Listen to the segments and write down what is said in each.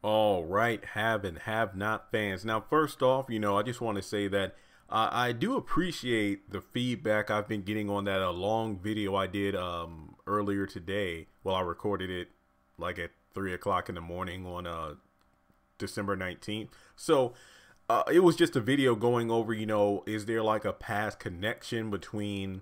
All right, have and have not fans. Now, first off, I just want to say that I do appreciate the feedback I've been getting on that long video I did earlier today. Well, I recorded it like at 3 o'clock in the morning on December 19th. So it was just a video going over, is there like a past connection between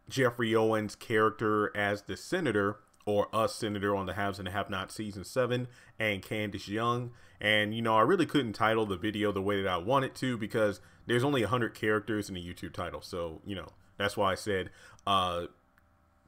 Jeffrey Owens' character as the senator, or us senator on the Haves and the Have Not season 7, and Candace Young. And I really couldn't title the video the way that I wanted to because there's only 100 characters in the YouTube title. So that's why I said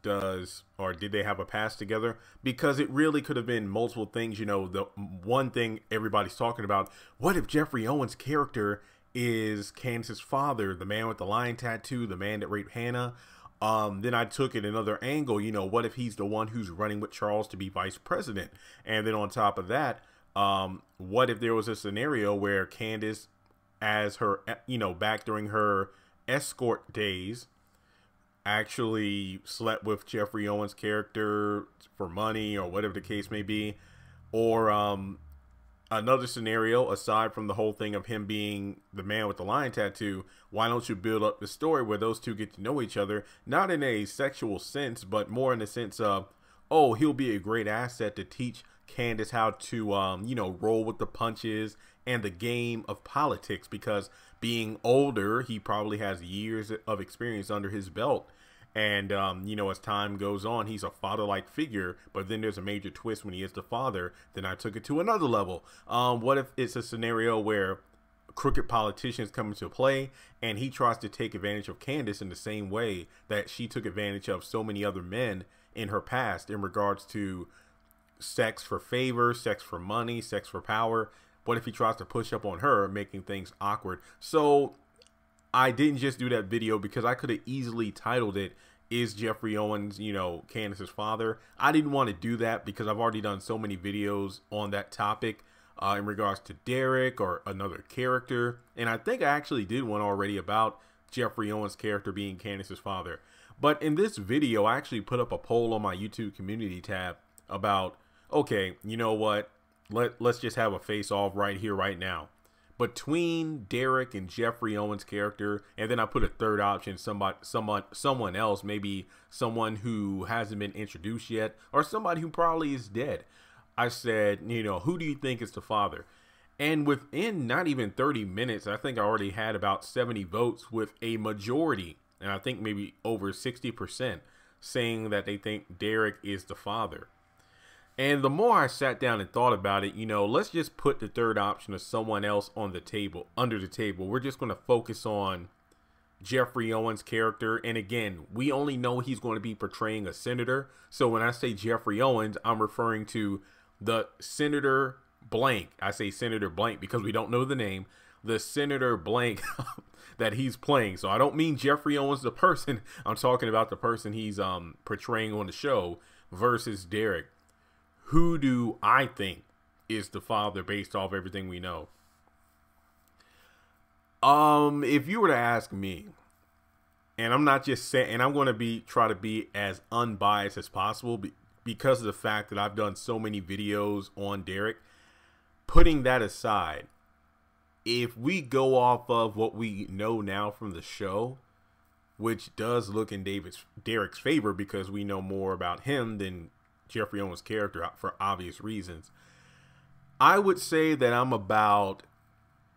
did they have a past together, because it really could have been multiple things. The one thing everybody's talking about, what if Jeffrey Owens' character is Candace's father, the man with the lion tattoo, the man that raped Hannah? Then I took it another angle. What if he's the one who's running with Charles to be vice president? And then on top of that, what if there was a scenario where Candace, as her, back during her escort days, actually slept with Jeffrey Owens' character for money or whatever the case may be? Or another scenario, aside from the whole thing of him being the man with the lion tattoo, why don't you build up the story where those two get to know each other, not in a sexual sense, but more in the sense of, oh, he'll be a great asset to teach Candace how to, roll with the punches and the game of politics, because being older, he probably has years of experience under his belt. And, as time goes on, he's a father-like figure, but then there's a major twist when he is the father. Then I took it to another level. What if it's a scenario where crooked politicians come into play and he tries to take advantage of Candace in the same way that she took advantage of so many other men in her past in regards to sex for favor, sex for money, sex for power? What if he tries to push up on her, making things awkward? So I didn't just do that video because I could have easily titled it, "Is Jeffrey Owens, Candace's father?" I didn't want to do that because I've already done so many videos on that topic in regards to Derrick or another character. And I think I actually did one already about Jeffrey Owens' character being Candace's father. But in this video, I actually put up a poll on my YouTube community tab about, okay, you know what? Let's just have a face-off right here, right now, between Derrick and Jeffrey Owens' character. And then I put a third option, someone else, maybe someone who hasn't been introduced yet, or somebody who probably is dead. I said, who do you think is the father? And within not even 30 minutes, I think I already had about 70 votes, with a majority, and I think maybe over 60%, saying that they think Derrick is the father. And the more I sat down and thought about it, let's just put the third option of someone else on the table, under the table. We're just going to focus on Jeffrey Owens' character. And again, we only know he's going to be portraying a senator. So when I say Jeffrey Owens, I'm referring to the Senator blank. I say Senator blank because we don't know the name. The Senator blank that he's playing. So I don't mean Jeffrey Owens the person. I'm talking about the person he's portraying on the show versus Derrick. Who do I think is the father based off everything we know? If you were to ask me, and I'm not just saying, and I'm going to try to be as unbiased as possible because of the fact that I've done so many videos on Derrick. Putting that aside, if we go off of what we know now from the show, which does look in Derrick's favor because we know more about him than Jeffrey Owens' character for obvious reasons, I would say that I'm about,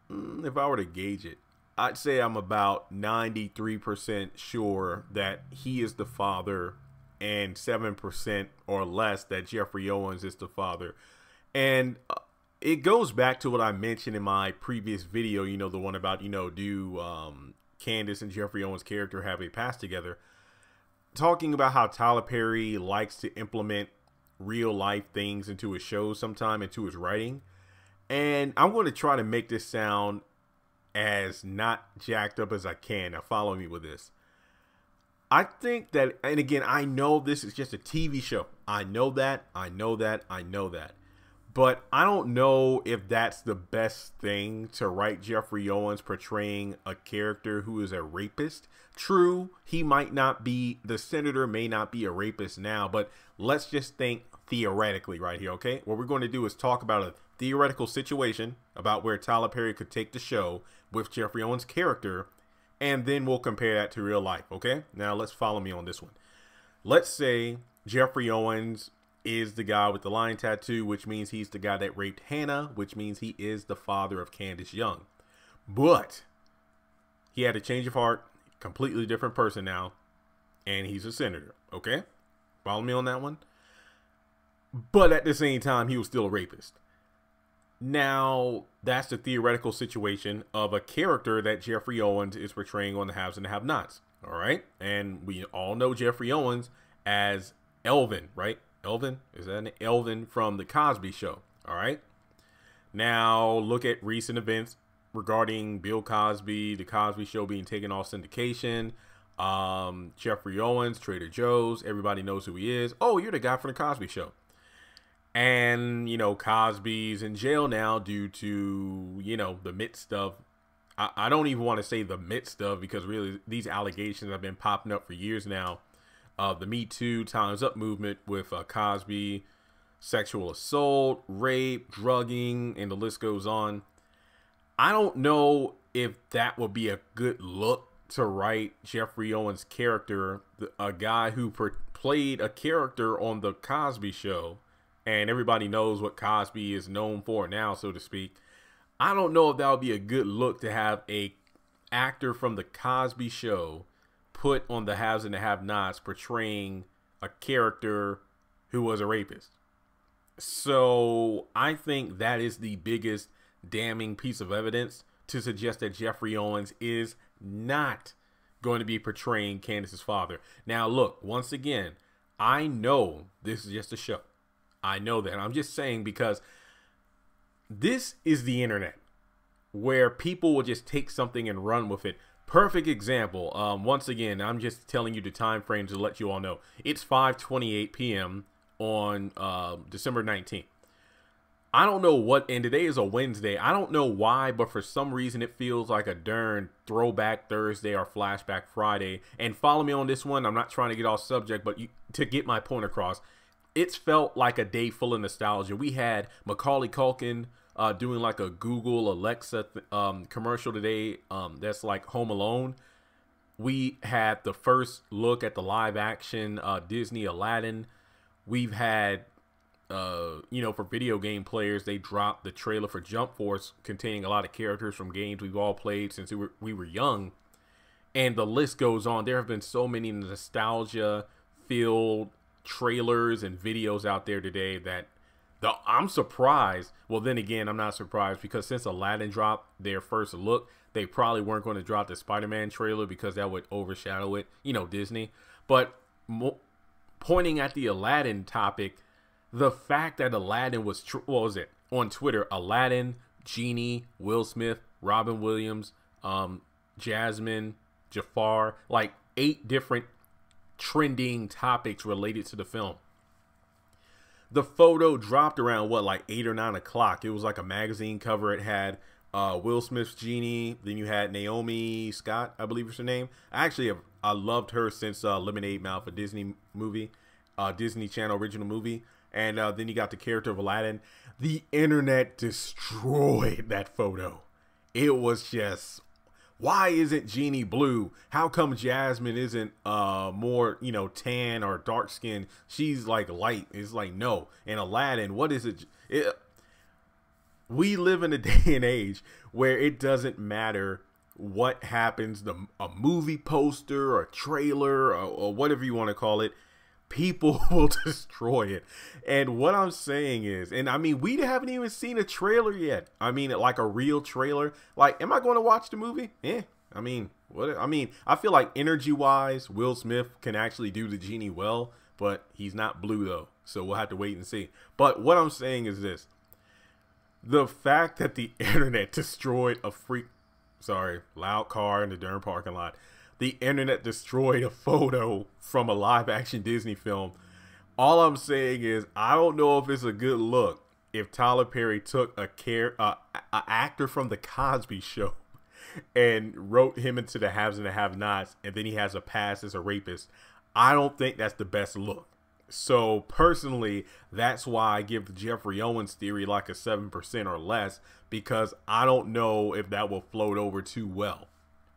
if I were to gauge it, I'd say I'm about 93% sure that he is the father, and 7% or less that Jeffrey Owens is the father. And it goes back to what I mentioned in my previous video, the one about, do Candace and Jeffrey Owens' character have a past together? Talking about how Tyler Perry likes to implement real life things into his shows sometime, into his writing. And I'm going to try to make this sound as not jacked up as I can. Now follow me with this. I think that, and again, I know this is just a TV show. I know that. But I don't know if that's the best thing to write Jeffrey Owens portraying a character who is a rapist. True, he might not be, the senator may not be a rapist now, but let's just think theoretically right here, okay? What we're going to do is talk about a theoretical situation about where Tyler Perry could take the show with Jeffrey Owens' character, and then we'll compare that to real life, okay? Now, let's follow me on this one. Let's say Jeffrey Owens is the guy with the lion tattoo, which means he's the guy that raped Hannah, which means he is the father of Candace Young. But he had a change of heart, completely different person now, and he's a senator, okay? Follow me on that one? But at the same time, he was still a rapist. Now, that's the theoretical situation of a character that Jeffrey Owens is portraying on the Haves and the Have-Nots, all right? And we all know Jeffrey Owens as Elvin, right? Elvin? Is that an Elvin from the Cosby Show? All right. Now look at recent events regarding Bill Cosby, the Cosby Show being taken off syndication. Jeffrey Owens, Trader Joe's. Everybody knows who he is. Oh, you're the guy from the Cosby Show. And, you know, Cosby's in jail now due to, you know, the midst of, I don't even want to say the midst of, because really these allegations have been popping up for years now. The Me Too, Time's Up movement with Cosby, sexual assault, rape, drugging, and the list goes on. I don't know if that would be a good look to write Jeffrey Owens' character, a guy who played a character on the Cosby Show, and everybody knows what Cosby is known for now, so to speak. I don't know if that would be a good look to have a actor from the Cosby Show put on the Haves and the Have-Nots portraying a character who was a rapist. So I think that is the biggest damning piece of evidence to suggest that Jeffrey Owens is not going to be portraying Candace's father. Now, look, once again, I know this is just a show. I know that. I'm just saying because this is the internet where people will just take something and run with it. Perfect example. Once again, I'm just telling you the time frames to let you all know. It's 5:28 p.m. on December 19th. I don't know what, and today is a Wednesday. I don't know why, but for some reason it feels like a darn throwback Thursday or flashback Friday. And follow me on this one. I'm not trying to get off subject, but to get my point across, it's felt like a day full of nostalgia. We had Macaulay Culkin doing like a Google Alexa commercial today. That's like Home Alone. We had the first look at the live action Disney Aladdin. We've had, you know, for video game players, they dropped the trailer for Jump Force containing a lot of characters from games we've all played since we were young. And the list goes on. There have been so many nostalgia-filled trailers and videos out there today that I'm surprised. Well, then again, I'm not surprised because since Aladdin dropped their first look, they probably weren't going to drop the Spider-Man trailer because that would overshadow it, you know, Disney. But pointing at the Aladdin topic, the fact that Aladdin was, what was it, on Twitter, Aladdin, Genie, Will Smith, Robin Williams, Jasmine, Jafar, like 8 different trending topics related to the film. The photo dropped around, what, like 8 or 9 o'clock. It was like a magazine cover. It had Will Smith's Genie. Then you had Naomi Scott, I believe is her name. I loved her since Lemonade Mouth, a Disney movie, Disney Channel original movie. And then you got the character of Aladdin. The internet destroyed that photo. It was just, why isn't Genie blue? How come Jasmine isn't more, you know, tan or dark skin? She's like light. It's like, no. And Aladdin, what is it? We live in a day and age where it doesn't matter what happens, a movie poster or trailer or whatever you want to call it. People will destroy it. And what I'm saying is, and I mean, we haven't even seen a trailer yet. I mean, like a real trailer. Like, am I going to watch the movie? Yeah. I mean, I feel like energy wise, Will Smith can actually do the Genie well, but he's not blue though. So we'll have to wait and see. But what I'm saying is this. The fact that the internet destroyed loud car in the Durham parking lot. The internet destroyed a photo from a live action Disney film. All I'm saying is, I don't know if it's a good look if Tyler Perry took a actor from the Cosby Show and wrote him into the Haves and the Have-Nots, and then he has a past as a rapist. I don't think that's the best look So personally, that's why I give the Jeffrey Owens theory like a 7% or less, because I don't know if that will float over too well.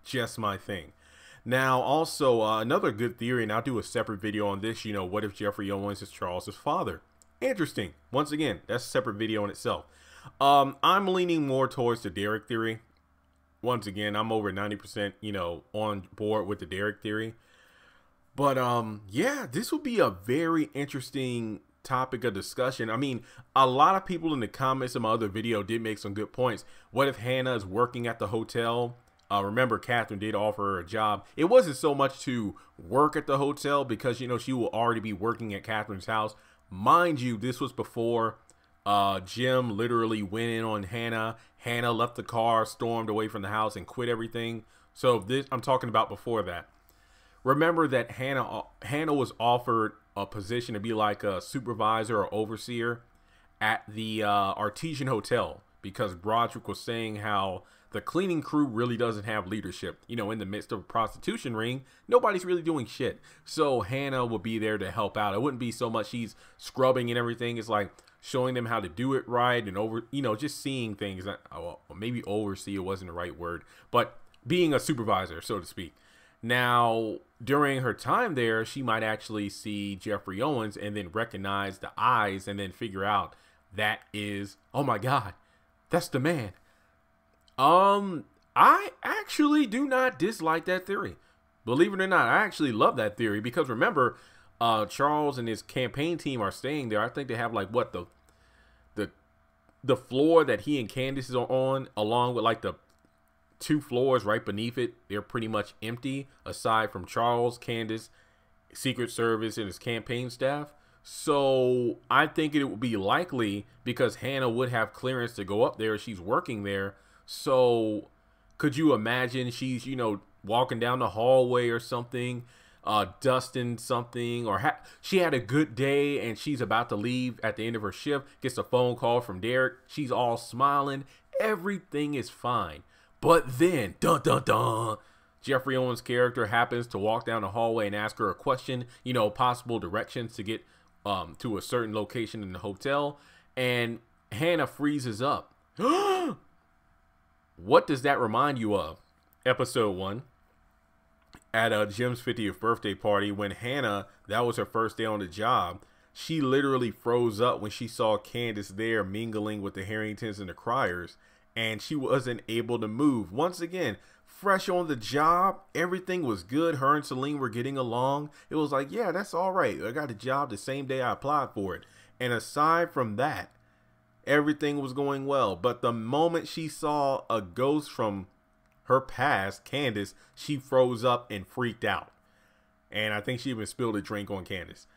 Just my thing. Now, also, another good theory, and I'll do a separate video on this, what if Jeffrey Owens is Charles's father? Interesting. Once again, that's a separate video in itself. I'm leaning more towards the Derrick theory. Once again, I'm over 90%, on board with the Derrick theory. But, yeah, this will be a very interesting topic of discussion. I mean, a lot of people in the comments of my other video did make some good points. What if Hannah is working at the hotel? Remember, Catherine did offer her a job. It wasn't so much to work at the hotel because, she will already be working at Catherine's house. Mind you, this was before Jim literally went in on Hannah. Hannah left the car, stormed away from the house, and quit everything. So this, I'm talking about before that. Remember that Hannah was offered a position to be like a supervisor or overseer at the Artesian Hotel because Broderick was saying how the cleaning crew really doesn't have leadership. In the midst of a prostitution ring, nobody's really doing shit. So Hannah will be there to help out. It wouldn't be so much she's scrubbing and everything. It's like showing them how to do it right and just seeing things. Well, maybe overseer wasn't the right word, but being a supervisor, so to speak. Now, during her time there, she might actually see Jeffrey Owens and then recognize the eyes and then figure out that is, oh my God, that's the man. I actually do not dislike that theory. Believe it or not, I actually love that theory because remember, Charles and his campaign team are staying there. I think they have like what the floor that he and Candace are on, along with like the 2 floors right beneath it. They're pretty much empty aside from Charles, Candace, Secret Service, and his campaign staff. So I think it would be likely because Hannah would have clearance to go up there. She's working there. So could you imagine she's, walking down the hallway or something, dusting something, or she had a good day and she's about to leave at the end of her shift, gets a phone call from Derrick. She's all smiling. Everything is fine. But then, dun dun dun, Jeffrey Owens' character happens to walk down the hallway and ask her a question, possible directions to get to a certain location in the hotel, and Hannah freezes up. What does that remind you of? Episode 1, at Jim's 50th birthday party, when Hannah, that was her first day on the job, she literally froze up when she saw Candace there mingling with the Harringtons and the Criers, and she wasn't able to move. Once again, fresh on the job, everything was good. Her and Celine were getting along. It was like, yeah, that's all right. I got a job the same day I applied for it. And aside from that, everything was going well. But the moment she saw a ghost from her past, Candace, she froze up and freaked out. And I think she even spilled a drink on Candace.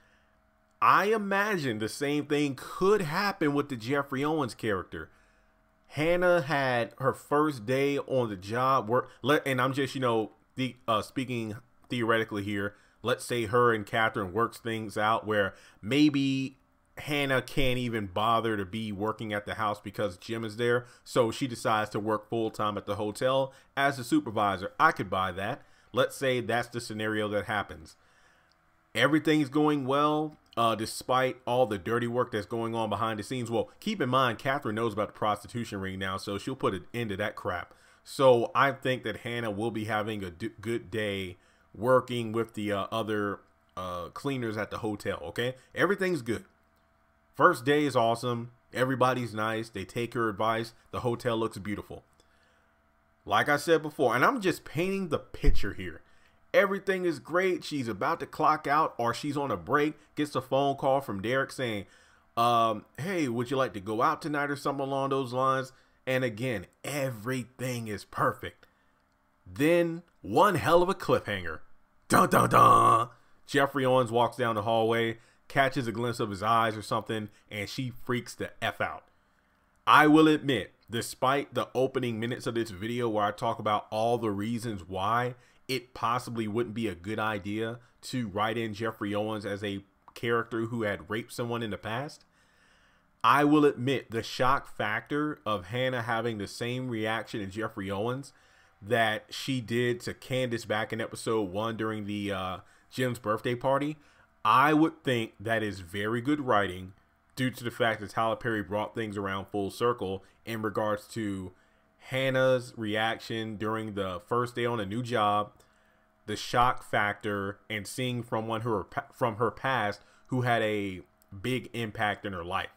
I imagine the same thing could happen with the Jeffrey Owens character. Hannah had her first day on the job and I'm just, speaking theoretically here. Let's say her and Catherine works things out where maybe Hannah can't even bother to be working at the house because Jim is there. So she decides to work full time at the hotel as a supervisor. I could buy that. Let's say that's the scenario that happens. Everything's going well. Despite all the dirty work that's going on behind the scenes. Well, keep in mind, Catherine knows about the prostitution ring now, so she'll put an end to that crap. So I think that Hannah will be having a good day working with the other cleaners at the hotel, okay? Everything's good. First day is awesome. Everybody's nice. They take her advice. The hotel looks beautiful. Like I said before, and I'm just painting the picture here. Everything is great. She's about to clock out or she's on a break, gets a phone call from Derrick saying, hey, would you like to go out tonight or something along those lines? And again, everything is perfect. Then one hell of a cliffhanger. Dun dun dun. Jeffrey Owens walks down the hallway, catches a glimpse of his eyes or something, and she freaks the F out. I will admit, despite the opening minutes of this video where I talk about all the reasons why it possibly wouldn't be a good idea to write in Jeffrey Owens as a character who had raped someone in the past, I will admit the shock factor of Hannah having the same reaction to Jeffrey Owens that she did to Candace back in episode 1 during the Jim's birthday party. I would think that is very good writing due to the fact that Tyler Perry brought things around full circle in regards to Hannah's reaction during the first day on a new job, the shock factor, and seeing from her past who had a big impact in her life.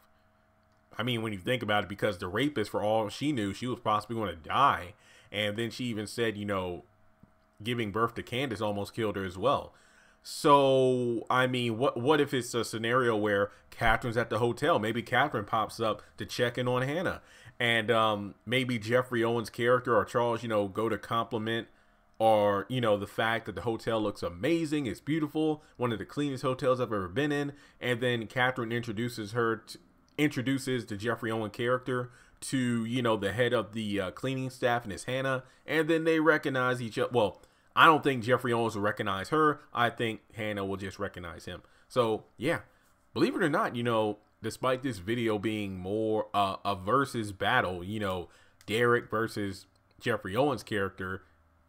I mean, when you think about it, because the rapist, for all she knew, she was possibly going to die. And then she even said, you know, giving birth to Candace almost killed her as well. So, I mean, what if it's a scenario where Catherine's at the hotel? Maybe Catherine pops up to check in on Hannah. And maybe Jeffrey Owens' character or Charles, you know, go to compliment or, you know, the fact that the hotel looks amazing. It's beautiful. One of the cleanest hotels I've ever been in. And then Catherine introduces the Jeffrey Owens character to, you know, the head of the cleaning staff, and it's Hannah. And then they recognize each other. Well, I don't think Jeffrey Owens will recognize her. I think Hannah will just recognize him. So, yeah, believe it or not, you know, despite this video being more a versus battle, you know, Derrick versus Jeffrey Owens character,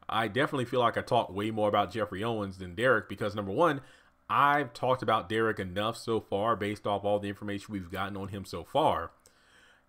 I definitely feel like I talk way more about Jeffrey Owens than Derrick because, number one, I've talked about Derrick enough so far based off all the information we've gotten on him so far.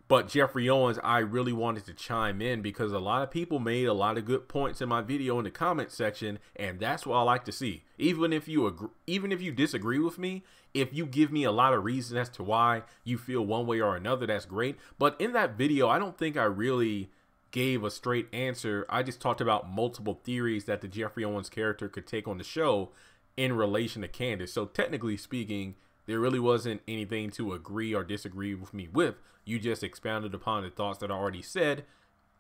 But Jeffrey Owens, I really wanted to chime in because a lot of people made a lot of good points in my video in the comment section, and that's what I like to see. Even if you disagree with me, if you give me a lot of reasons as to why you feel one way or another, that's great. But in that video, I don't think I really gave a straight answer. I just talked about multiple theories that the Jeffrey Owens character could take on the show in relation to Candace. So technically speaking, there really wasn't anything to agree or disagree with me with. You just expounded upon the thoughts that I already said,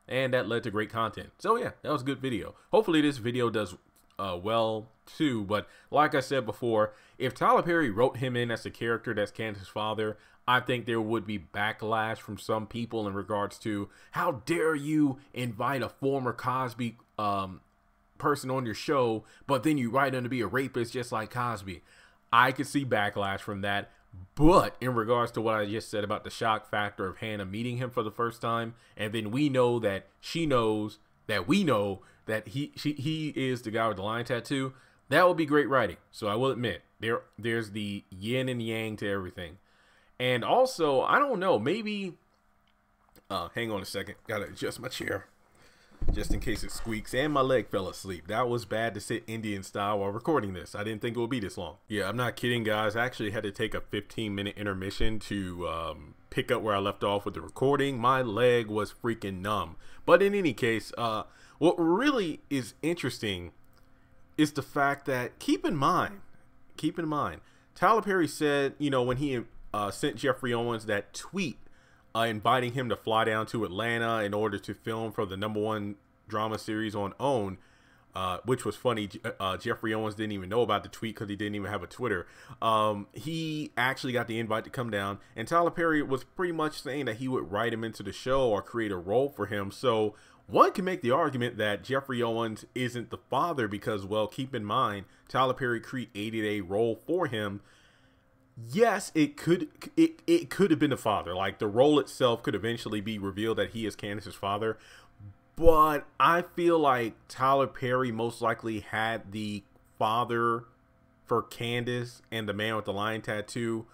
and that led to great content. So yeah, that was a good video. Hopefully this video does well too. But like I said before, if Tyler Perry wrote him in as a character that's Candace's father, I think there would be backlash from some people in regards to, how dare you invite a former Cosby person on your show, but then you write him to be a rapist just like Cosby. I could see backlash from that. But in regards to what I just said about the shock factor of Hannah meeting him for the first time, and then we know that she knows that we know that he is the guy with the lion tattoo, that would be great writing. So I will admit, there's the yin and yang to everything. And also, I don't know, maybe hang on a second, gotta adjust my chair just in case it squeaks, and my leg fell asleep. That was bad to sit Indian style while recording this. I didn't think it would be this long. Yeah, I'm not kidding, guys. I actually had to take a 15-minute intermission to pick up where I left off with the recording. My leg was freaking numb. But in any case, what really is interesting is the fact that, keep in mind, Tyler Perry said, you know, when he sent Jeffrey Owens that tweet inviting him to fly down to Atlanta in order to film for the #1 drama series on OWN, which was funny. Jeffrey Owens didn't even know about the tweet because he didn't even have a Twitter. He actually got the invite to come down, and Tyler Perry was pretty much saying that he would write him into the show or create a role for him. So one can make the argument that Jeffrey Owens isn't the father because, well, keep in mind, Tyler Perry created a role for him. Yes, it could have been the father. Like, the role itself could eventually be revealed that he is Candace's father. But I feel like Tyler Perry most likely had the father for Candace and the man with the lion tattoo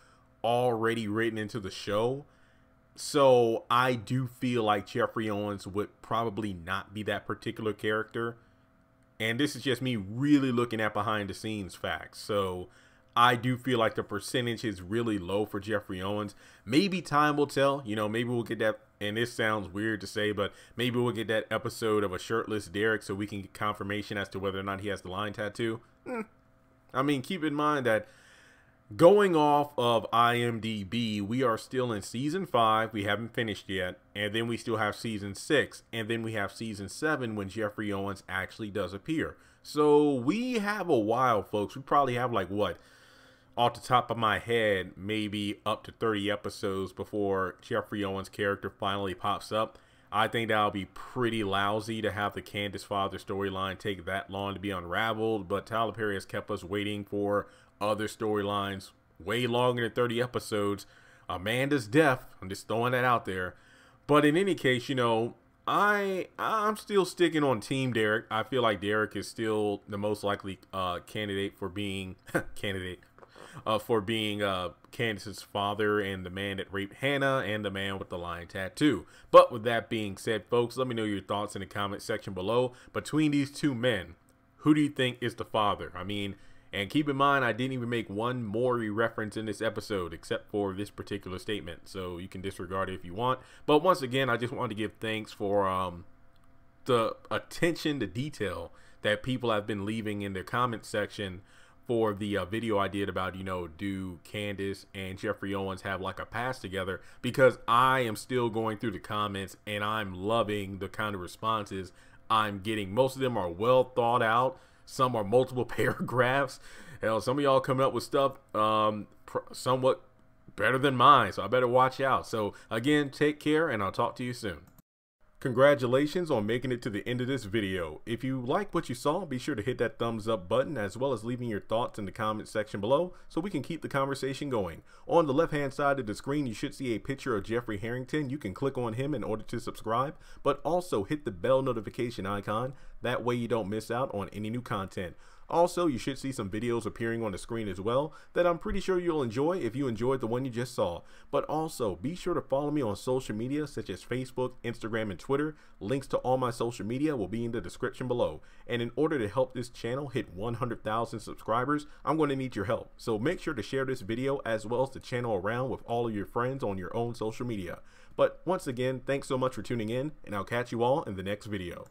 already written into the show. So I do feel like Jeffrey Owens would probably not be that particular character. And this is just me really looking at behind the scenes facts. So I do feel like the percentage is really low for Jeffrey Owens. Maybe time will tell. You know, maybe we'll get that, and this sounds weird to say, but maybe we'll get that episode of a shirtless Derrick so we can get confirmation as to whether or not he has the lion tattoo. I mean, keep in mind that going off of IMDb, we are still in season 5. We haven't finished yet. And then we still have season 6. And then we have season 7 when Jeffrey Owens actually does appear. So we have a while, folks. We probably have, like, what, off the top of my head, maybe up to 30 episodes before Jeffrey Owens' character finally pops up. I think that'll be pretty lousy to have the Candace father storyline take that long to be unraveled. But Tyler Perry has kept us waiting for other storylines way longer than 30 episodes. Amanda's death, I'm just throwing that out there. But in any case, you know, I'm still sticking on Team Derrick. I feel like Derrick is still the most likely candidate for being candidate. for being Candace's father and the man that raped Hannah and the man with the lion tattoo. But with that being said, folks, let me know your thoughts in the comment section below. Between these two men, who do you think is the father? I mean, and keep in mind, I didn't even make one Maury reference in this episode except for this particular statement, so you can disregard it if you want. But once again, I just wanted to give thanks for the attention to detail that people have been leaving in the comment section for the video I did about, you know, do Candace and Jeffrey Owens have like a past together, because I am still going through the comments and I'm loving the kind of responses I'm getting. Most of them are well thought out. Some are multiple paragraphs. Hell, some of y'all coming up with stuff somewhat better than mine, so I better watch out. So again, take care and I'll talk to you soon. Congratulations on making it to the end of this video. If you like what you saw, be sure to hit that thumbs up button, as well as leaving your thoughts in the comment section below so we can keep the conversation going. On the left hand side of the screen, you should see a picture of Geoffrey Harrington. You can click on him in order to subscribe, but also hit the bell notification icon. That way you don't miss out on any new content. Also, you should see some videos appearing on the screen as well that I'm pretty sure you'll enjoy if you enjoyed the one you just saw. But also, be sure to follow me on social media such as Facebook, Instagram, and Twitter. Links to all my social media will be in the description below. And in order to help this channel hit 100,000 subscribers, I'm going to need your help. So make sure to share this video as well as the channel around with all of your friends on your own social media. But once again, thanks so much for tuning in, and I'll catch you all in the next video.